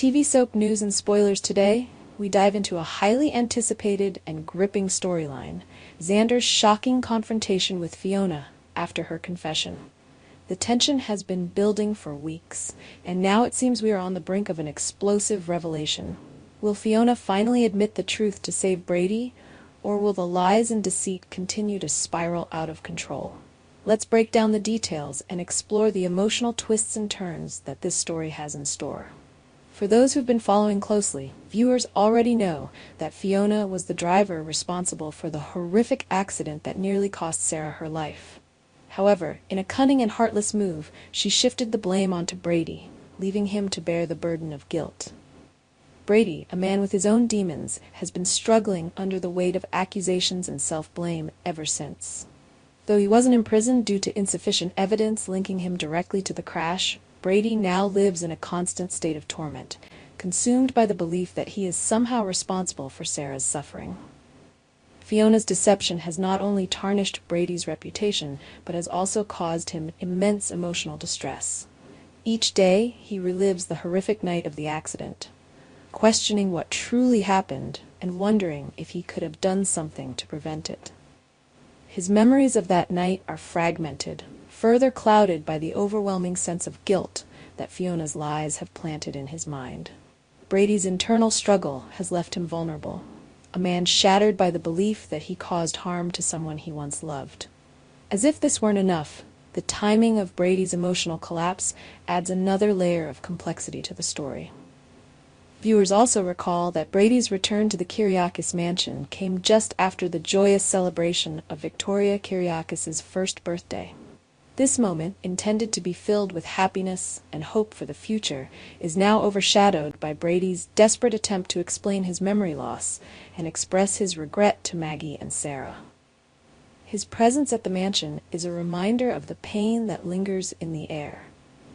TV soap news and spoilers today, we dive into a highly anticipated and gripping storyline, Xander's shocking confrontation with Fiona after her confession. The tension has been building for weeks, and now it seems we are on the brink of an explosive revelation. Will Fiona finally admit the truth to save Brady, or will the lies and deceit continue to spiral out of control? Let's break down the details and explore the emotional twists and turns that this story has in store. For those who've been following closely, viewers already know that Fiona was the driver responsible for the horrific accident that nearly cost Sarah her life. However, in a cunning and heartless move, she shifted the blame onto Brady, leaving him to bear the burden of guilt. Brady, a man with his own demons, has been struggling under the weight of accusations and self-blame ever since. Though he wasn't imprisoned due to insufficient evidence linking him directly to the crash, Brady now lives in a constant state of torment, consumed by the belief that he is somehow responsible for Sarah's suffering. Fiona's deception has not only tarnished Brady's reputation, but has also caused him immense emotional distress. Each day, he relives the horrific night of the accident, questioning what truly happened and wondering if he could have done something to prevent it. His memories of that night are fragmented, further clouded by the overwhelming sense of guilt that Fiona's lies have planted in his mind. Brady's internal struggle has left him vulnerable, a man shattered by the belief that he caused harm to someone he once loved. As if this weren't enough, the timing of Brady's emotional collapse adds another layer of complexity to the story. Viewers also recall that Brady's return to the Kyriakis mansion came just after the joyous celebration of Victoria Kyriakis' first birthday. This moment, intended to be filled with happiness and hope for the future, is now overshadowed by Brady's desperate attempt to explain his memory loss and express his regret to Maggie and Sarah. His presence at the mansion is a reminder of the pain that lingers in the air,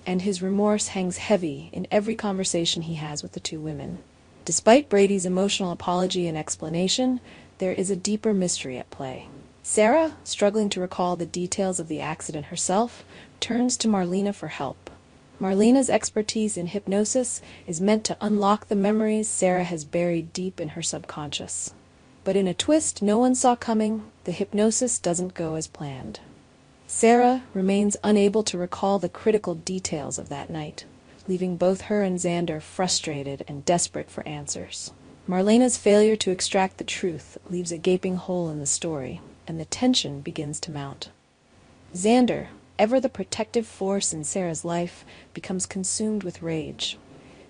and his remorse hangs heavy in every conversation he has with the two women. Despite Brady's emotional apology and explanation, there is a deeper mystery at play. Sarah, struggling to recall the details of the accident herself, turns to Marlena for help. Marlena's expertise in hypnosis is meant to unlock the memories Sarah has buried deep in her subconscious. But in a twist no one saw coming, the hypnosis doesn't go as planned. Sarah remains unable to recall the critical details of that night, leaving both her and Xander frustrated and desperate for answers. Marlena's failure to extract the truth leaves a gaping hole in the story, and the tension begins to mount. Xander, ever the protective force in Sarah's life, becomes consumed with rage.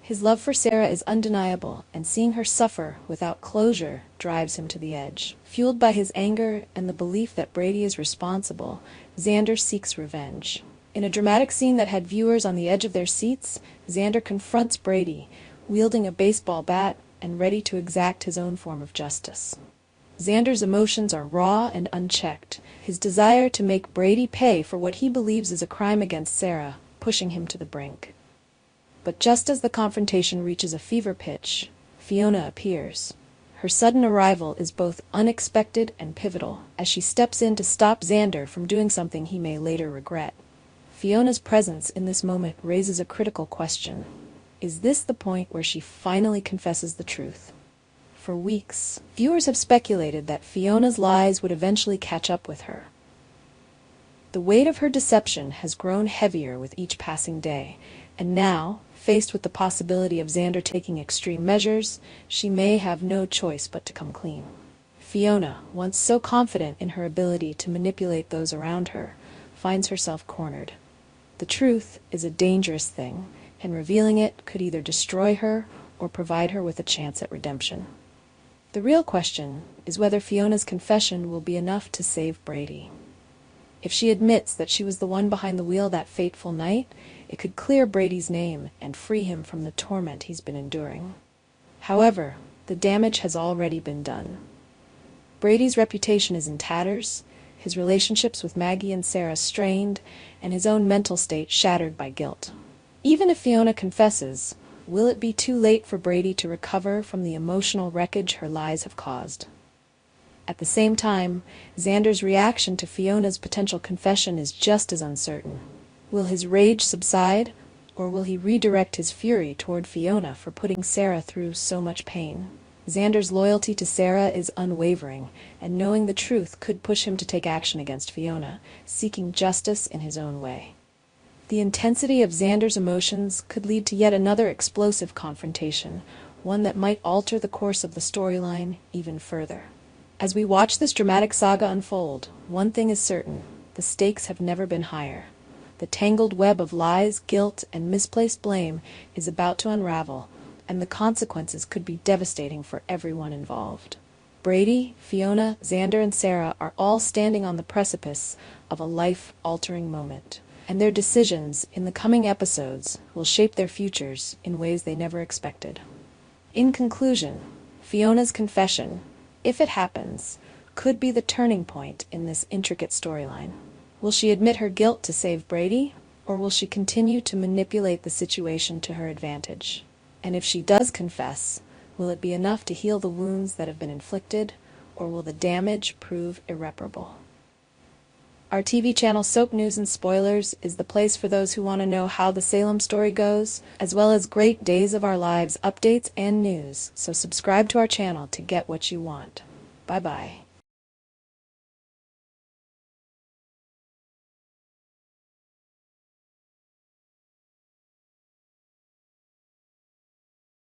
His love for Sarah is undeniable, and seeing her suffer without closure drives him to the edge. Fueled by his anger and the belief that Brady is responsible, Xander seeks revenge. In a dramatic scene that had viewers on the edge of their seats, Xander confronts Brady, wielding a baseball bat and ready to exact his own form of justice. Xander's emotions are raw and unchecked, his desire to make Brady pay for what he believes is a crime against Sarah, pushing him to the brink. But just as the confrontation reaches a fever pitch, Fiona appears. Her sudden arrival is both unexpected and pivotal, as she steps in to stop Xander from doing something he may later regret. Fiona's presence in this moment raises a critical question. Is this the point where she finally confesses the truth? For weeks, viewers have speculated that Fiona's lies would eventually catch up with her. The weight of her deception has grown heavier with each passing day, and now, faced with the possibility of Xander taking extreme measures, she may have no choice but to come clean. Fiona, once so confident in her ability to manipulate those around her, finds herself cornered. The truth is a dangerous thing, and revealing it could either destroy her or provide her with a chance at redemption. The real question is whether Fiona's confession will be enough to save Brady. If she admits that she was the one behind the wheel that fateful night, it could clear Brady's name and free him from the torment he's been enduring. However, the damage has already been done. Brady's reputation is in tatters, his relationships with Maggie and Sarah strained, and his own mental state shattered by guilt. Even if Fiona confesses, will it be too late for Brady to recover from the emotional wreckage her lies have caused? At the same time, Xander's reaction to Fiona's potential confession is just as uncertain. Will his rage subside, Or will he redirect his fury toward Fiona for putting Sarah through so much pain? Xander's loyalty to Sarah is unwavering, and knowing the truth could push him to take action against Fiona, seeking justice in his own way. The intensity of Xander's emotions could lead to yet another explosive confrontation, one that might alter the course of the storyline even further. As we watch this dramatic saga unfold, one thing is certain: the stakes have never been higher. The tangled web of lies, guilt, and misplaced blame is about to unravel, and the consequences could be devastating for everyone involved. Brady, Fiona, Xander, and Sarah are all standing on the precipice of a life-altering moment, and their decisions in the coming episodes will shape their futures in ways they never expected. In conclusion, Fiona's confession, if it happens, could be the turning point in this intricate storyline. Will she admit her guilt to save Brady, or will she continue to manipulate the situation to her advantage? And if she does confess, will it be enough to heal the wounds that have been inflicted, or will the damage prove irreparable? Our TV channel Soap News and Spoilers is the place for those who want to know how the Salem story goes, as well as great Days of Our Lives updates and news, so subscribe to our channel to get what you want. Bye-bye.